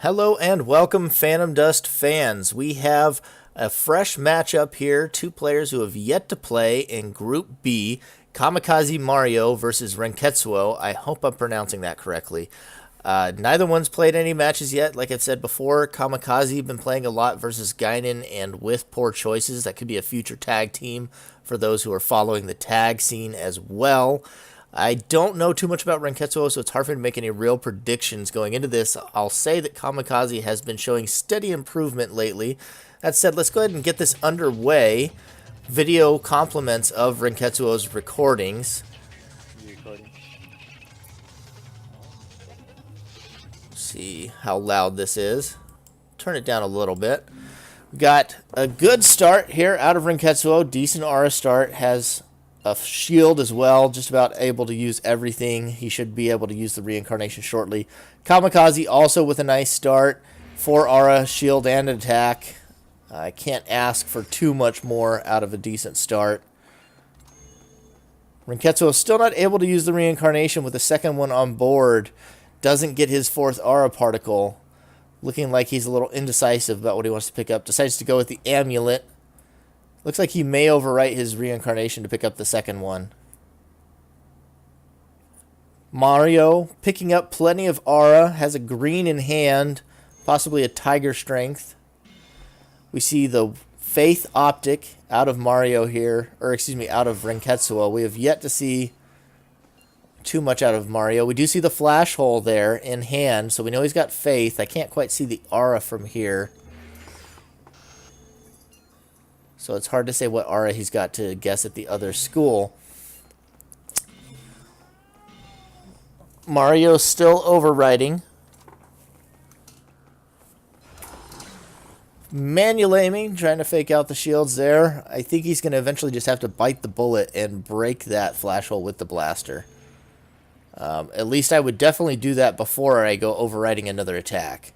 Hello and welcome, Phantom Dust fans. We have a fresh matchup here. Two players who have yet to play in Group B, KamikazeMario versus Renketsu0. I hope I'm pronouncing that correctly. Neither one's played any matches yet. Like I said before, Kamikaze been playing a lot versus Guinan and with Poor Choices. That could be a future tag team for those who are following the tag scene as well. I don't know too much about Renketsu0, so it's hard for me to make any real predictions going into this. I'll say that Kamikaze has been showing steady improvement lately. That said, let's go ahead and get this underway. Video compliments of Renketsu0's recordings. See how loud this is. Turn it down a little bit. We got a good start here out of Renketsu0. Decent aura start. Has a shield as well, just about able to use everything. He should be able to use the reincarnation shortly. Kamikaze also with a nice start. 4 aura, shield, and attack. I can't ask for too much more out of a decent start. Renketsu0 still not able to use the reincarnation with the second one on board. Doesn't get his 4th aura particle. Looking like he's a little indecisive about what he wants to pick up. Decides to go with the amulet. Looks like he may overwrite his reincarnation to pick up the second one. Mario picking up plenty of aura. Has a green in hand. Possibly a tiger strength. We see the faith optic out of Mario here. Or excuse me, out of Renketsu0. We have yet to see too much out of Mario. We do see the flash hole there in hand. So we know he's got faith. I can't quite see the aura from here. So it's hard to say what aura he's got to guess at the other school. Mario's still overriding. Manual aiming, trying to fake out the shields there. I think he's going to eventually just have to bite the bullet and break that flash hole with the blaster. At least I would definitely do that before I go overriding another attack.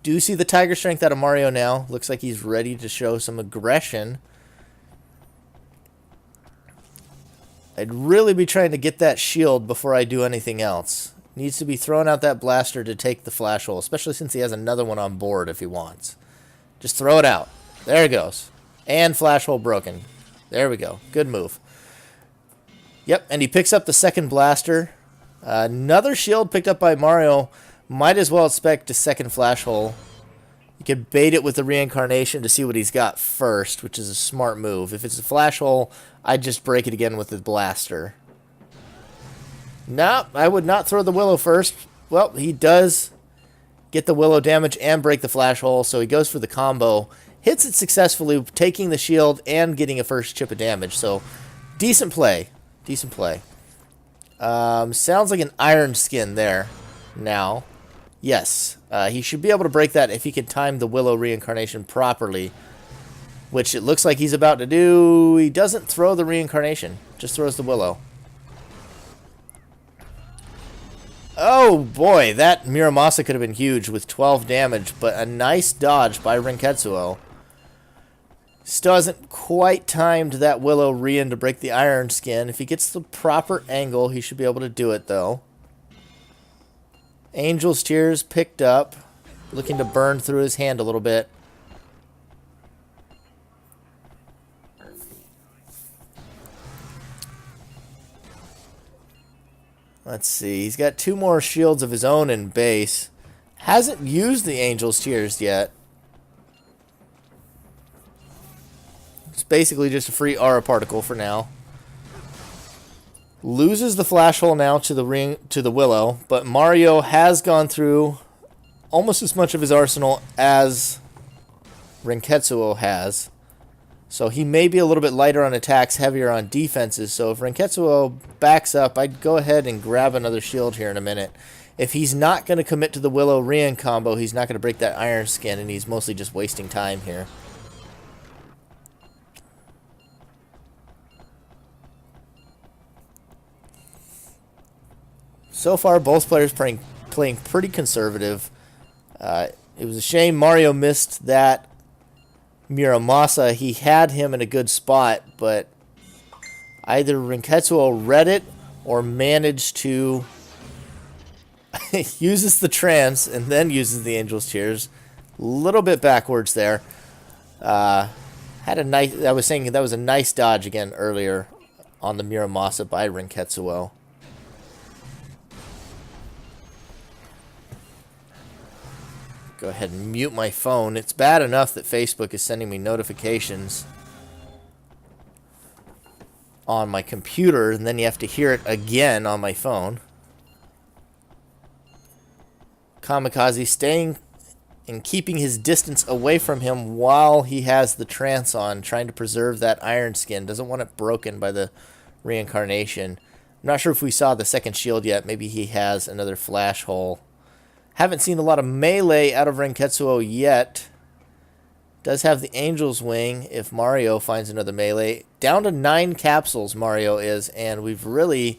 Do see the tiger strength out of Mario now. Looks like he's ready to show some aggression. I'd really be trying to get that shield before I do anything else. Needs to be throwing out that blaster to take the flash hole, especially since he has another one on board if he wants. Just throw it out. There it goes. And flash hole broken. There we go. Good move. Yep, and he picks up the second blaster. Another shield picked up by Mario. Might as well expect a second flash hole. You could bait it with the reincarnation to see what he's got first, which is a smart move. If it's a flash hole, I'd just break it again with the blaster. No, I would not throw the willow first. Well, he does get the willow damage and break the flash hole, so he goes for the combo. Hits it successfully, taking the shield and getting a first chip of damage. So, decent play. Decent play. Sounds like an iron skin there now. Yes, he should be able to break that if he can time the willow reincarnation properly, which it looks like he's about to do. He doesn't throw the reincarnation, just throws the willow. Oh boy, that Muramasa could have been huge with 12 damage, but a nice dodge by Renketsu0. Still hasn't quite timed that willow rein to break the iron skin. If he gets the proper angle, he should be able to do it though. Angel's Tears picked up. Looking to burn through his hand a little bit. Let's see. He's got 2 more shields of his own in base. Hasn't used the Angel's Tears yet. It's basically just a free aura particle for now. Loses the flash hole now to the willow, but Mario has gone through almost as much of his arsenal as Renketsu0 has. So he may be a little bit lighter on attacks, heavier on defenses. So if Renketsu0 backs up, I'd go ahead and grab another shield here in a minute. If he's not going to commit to the willow rein combo, he's not going to break that iron skin, and he's mostly just wasting time here. So far, both players playing pretty conservative. It was a shame Mario missed that Muramasa, he had him in a good spot, but either Renketsu0 read it or managed to uses the trance and then uses the Angel's Tears. A little bit backwards there. Had a nice. I was saying that was a nice dodge again earlier on the Muramasa by Renketsu0. Go ahead and mute my phone. It's bad enough that Facebook is sending me notifications on my computer, and then you have to hear it again on my phone. Kamikaze staying and keeping his distance away from him while he has the trance on, trying to preserve that iron skin. Doesn't want it broken by the reincarnation. I'm not sure if we saw the second shield yet. Maybe he has another flash hole. Haven't seen a lot of melee out of Renketsu0 yet. Does have the Angel's Wing if Mario finds another melee. Down to 9 capsules Mario is, and we've really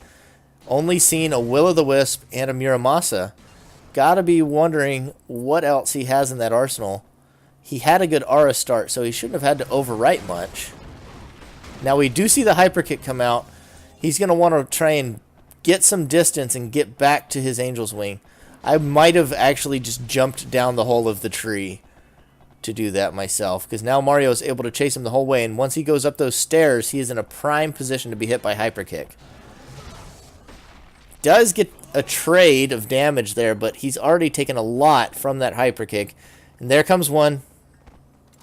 only seen a Will-o'-the-Wisp and a Muramasa. Gotta be wondering what else he has in that arsenal. He had a good aura start, so he shouldn't have had to overwrite much. Now we do see the Hyper Kick come out. He's going to want to try and get some distance and get back to his Angel's Wing. I might have actually just jumped down the hole of the tree to do that myself, because now Mario is able to chase him the whole way, and once he goes up those stairs, he is in a prime position to be hit by Hyper Kick. Does get a trade of damage there, but he's already taken a lot from that Hyper Kick. And there comes one,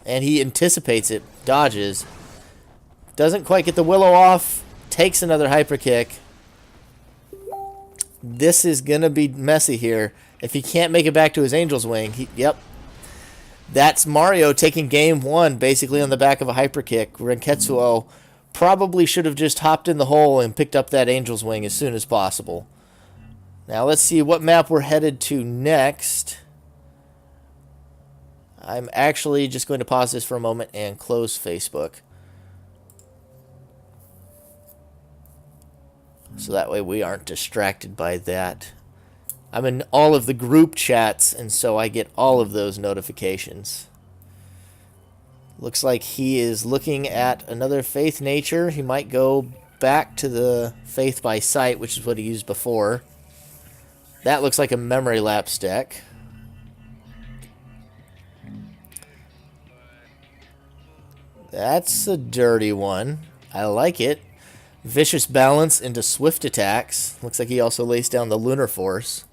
and he anticipates it, dodges, doesn't quite get the Willow off, takes another Hyper Kick. This is going to be messy here. If he can't make it back to his Angel's Wing, yep. That's Mario taking game 1 basically on the back of a Hyper Kick. Renketsu0 probably should have just hopped in the hole and picked up that Angel's Wing as soon as possible. Now let's see what map we're headed to next. I'm actually just going to pause this for a moment and close Facebook, so that way we aren't distracted by that. I'm in all of the group chats, and so I get all of those notifications. Looks like he is looking at another Faith Nature. He might go back to the Faith by Sight, which is what he used before. That looks like a Memory Lapse deck. That's a dirty one. I like it. Vicious Balance into Swift Attacks. Looks like he also lays down the Lunar Force.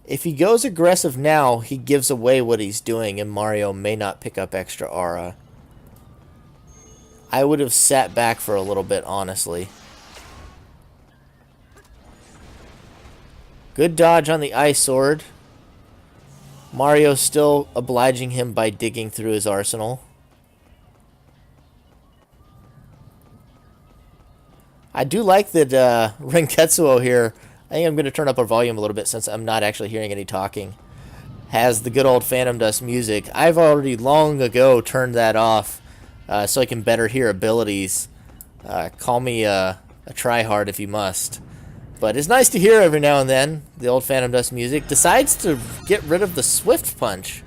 If he goes aggressive now, he gives away what he's doing, and Mario may not pick up extra aura. I would have sat back for a little bit, honestly. Good dodge on the Ice Sword. Mario still obliging him by digging through his arsenal. I do like that Renketsu0 here, I think I'm going to turn up our volume a little bit since I'm not actually hearing any talking, has the good old Phantom Dust music. I've already long ago turned that off so I can better hear abilities. Call me a tryhard if you must. But it's nice to hear every now and then the old Phantom Dust music. Decides to get rid of the Swift Punch.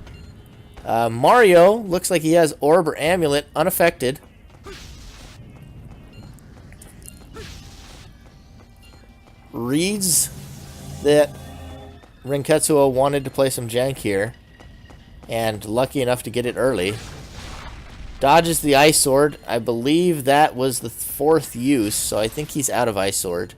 Mario looks like he has Orb or Amulet unaffected. Reads that Renketsu0 wanted to play some jank here, and lucky enough to get it early. Dodges the Ice Sword. I believe that was the 4th use, so I think he's out of Ice Sword.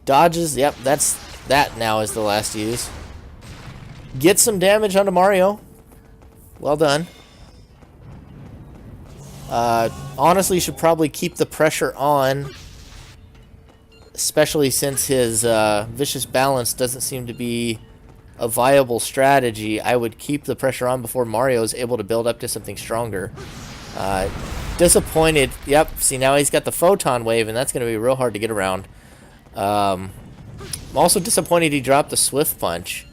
Dodges, yep, that now is the last use. Gets some damage onto Mario. Well done. Honestly, should probably keep the pressure on, especially since his Vicious Balance doesn't seem to be a viable strategy. I would keep the pressure on before Mario is able to build up to something stronger. Disappointed. Yep, see, now he's got the Photon Wave, and that's going to be real hard to get around. I'm also disappointed he dropped the Swift Punch.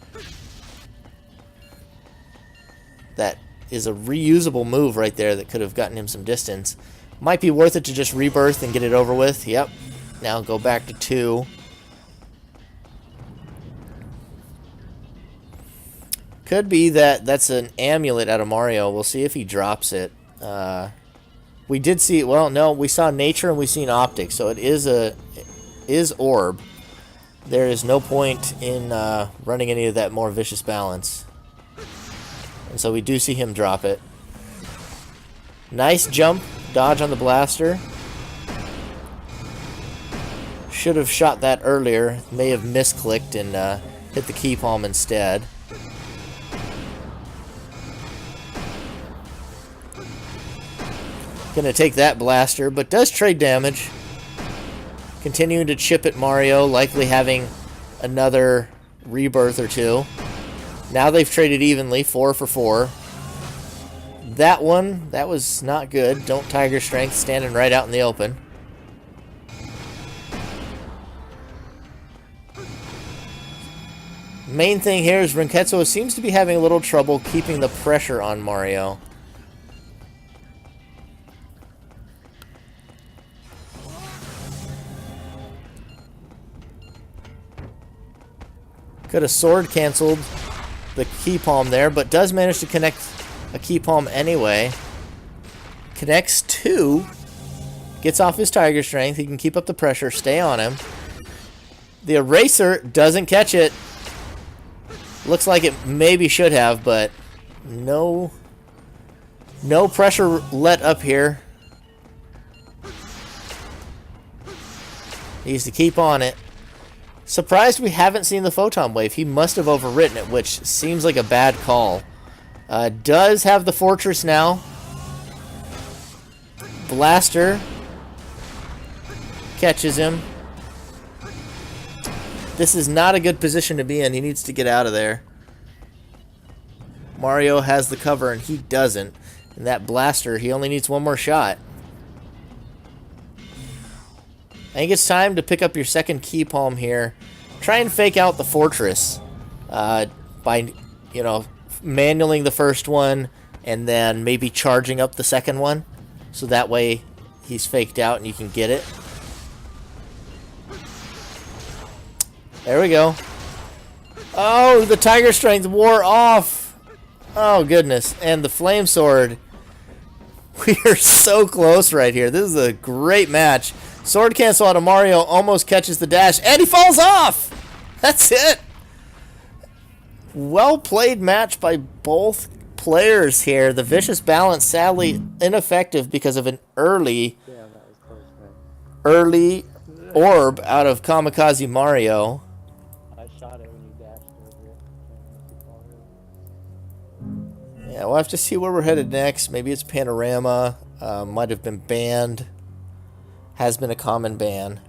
That is a reusable move right there that could have gotten him some distance. Might be worth it to just rebirth and get it over with. Yep. Now go back to 2. Could be that that's an amulet out of Mario. We'll see if he drops it. We did see, well, no, we saw nature and we've seen optics, so it is orb. There is no point in running any of that more vicious balance. And so we do see him drop it. Nice jump, dodge on the blaster. Should have shot that earlier. May have misclicked and hit the key palm instead. Gonna take that blaster, but does trade damage. Continuing to chip at Mario, likely having another rebirth or 2. Now they've traded evenly, 4 for 4. That one, that was not good. Don't Tiger Strength, standing right out in the open. Main thing here is Renketsu seems to be having a little trouble keeping the pressure on Mario. Could have sword canceled the key palm there, but does manage to connect a key palm anyway. Connects 2. Gets off his Tiger Strength. He can keep up the pressure, stay on him. The eraser doesn't catch it. Looks like it maybe should have, but no pressure let up here. Needs to keep on it. Surprised we haven't seen the photon wave. He must have overwritten it, which seems like a bad call. Does have the fortress now. Blaster catches him. This is not a good position to be in. He needs to get out of there. Mario has the cover and he doesn't. And that blaster, he only needs one more shot. I think it's time to pick up your second key palm here. Try and fake out the fortress by, you know, manualing the first one and then maybe charging up the second one. So that way he's faked out and you can get it. There we go. Oh, the Tiger Strength wore off. Oh, goodness. And the Flame Sword. We are so close right here. This is a great match. Sword cancel out of Mario, almost catches the dash, and he falls off! That's it! Well played match by both players here. The vicious balance, sadly, ineffective because of an early orb out of KamikazeMario. I shot it when you dashed over it. Yeah, we'll have to see where we're headed next. Maybe it's Panorama. Might have been banned. Has been a common ban.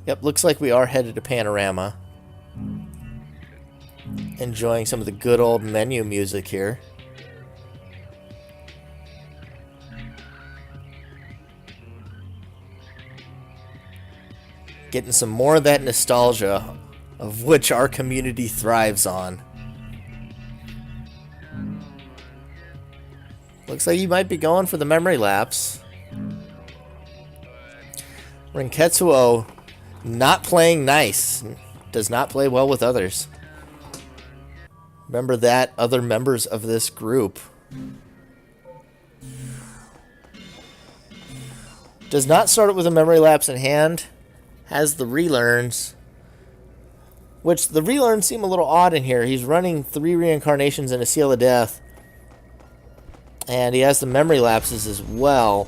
Yep, looks like we are headed to Panorama. Enjoying some of the good old menu music here. Getting some more of that nostalgia of which our community thrives on. Looks like you might be going for the memory lapse. Renketsu0 not playing nice. Does not play well with others. Remember that, other members of this group. Does not start it with a memory lapse in hand. Has the relearns. Which the relearns seem a little odd in here. He's running 3 reincarnations and a seal of death. And he has the memory lapses as well.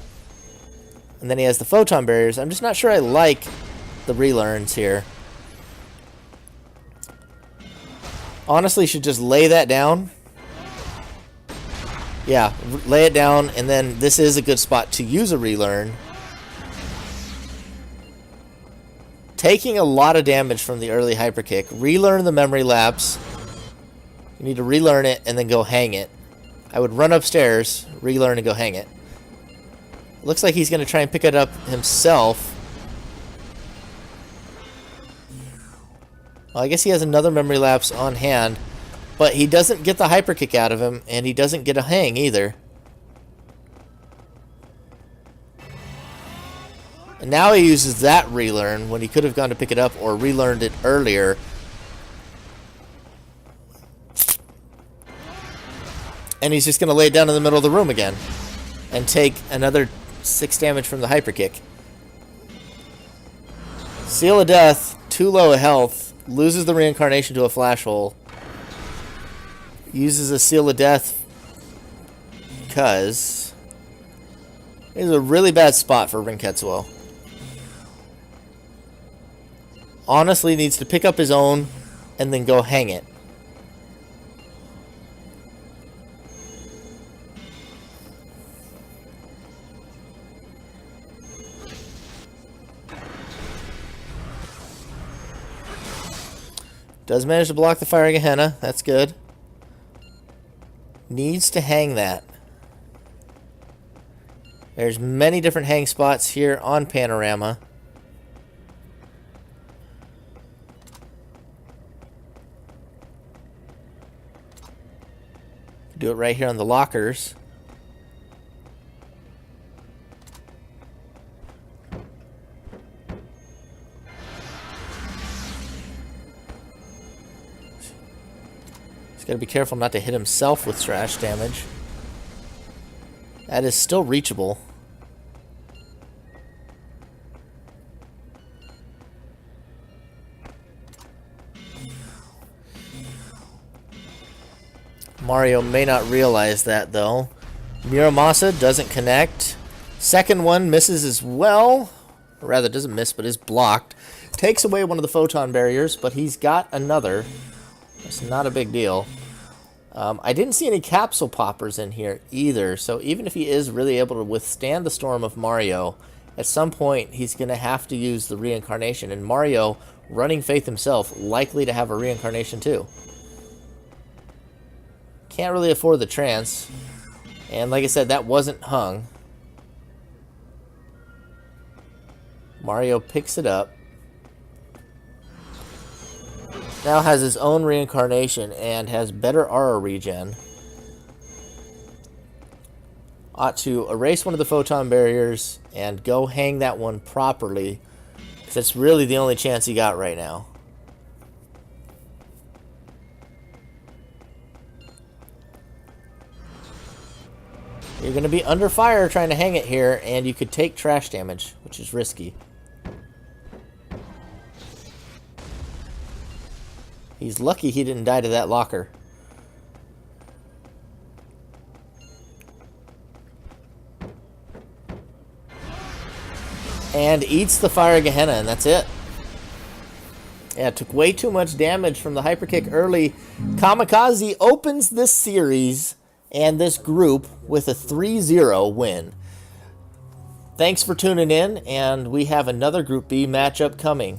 And then he has the photon barriers. I'm just not sure I like the relearns here. Honestly, should just lay that down. Yeah, lay it down, and then this is a good spot to use a relearn. Taking a lot of damage from the early hyper kick. Relearn the memory lapse. You need to relearn it and then go hang it. I would run upstairs, relearn, and go hang it. Looks like he's going to try and pick it up himself. Well, I guess he has another memory lapse on hand. But he doesn't get the hyper kick out of him, and he doesn't get a hang either. And now he uses that relearn when he could have gone to pick it up or relearned it earlier. And he's just going to lay it down in the middle of the room again and take another 6 damage from the hyper kick. Seal of Death, too low a health, loses the reincarnation to a flash hole. Uses a Seal of Death because it's a really bad spot for Renketsu0. Honestly needs to pick up his own and then go hang it. Does manage to block the Fire Gehenna. That's good. Needs to hang that. There's many different hang spots here on Panorama. Do it right here on the lockers. He's got to be careful not to hit himself with trash damage. That is still reachable. Mario may not realize that though. Muramasa doesn't connect. Second one misses as well. Or rather doesn't miss but is blocked. Takes away one of the photon barriers, but he's got another. It's not a big deal. I didn't see any capsule poppers in here either, so even if he is really able to withstand the storm of Mario, at some point he's going to have to use the reincarnation, and Mario, running Faith himself, likely to have a reincarnation too. Can't really afford the trance, and like I said, that wasn't hung. Mario picks it up. Now has his own reincarnation and has better aura regen. Ought to erase one of the photon barriers and go hang that one properly, because that's really the only chance he got right now. You're going to be under fire trying to hang it here, and you could take trash damage, which is risky. He's lucky he didn't die to that locker. And eats the Fire Gehenna, and that's it. Yeah, it took way too much damage from the hyper kick early. Kamikaze opens this series and this group with a 3-0 win. Thanks for tuning in, and we have another Group B matchup coming.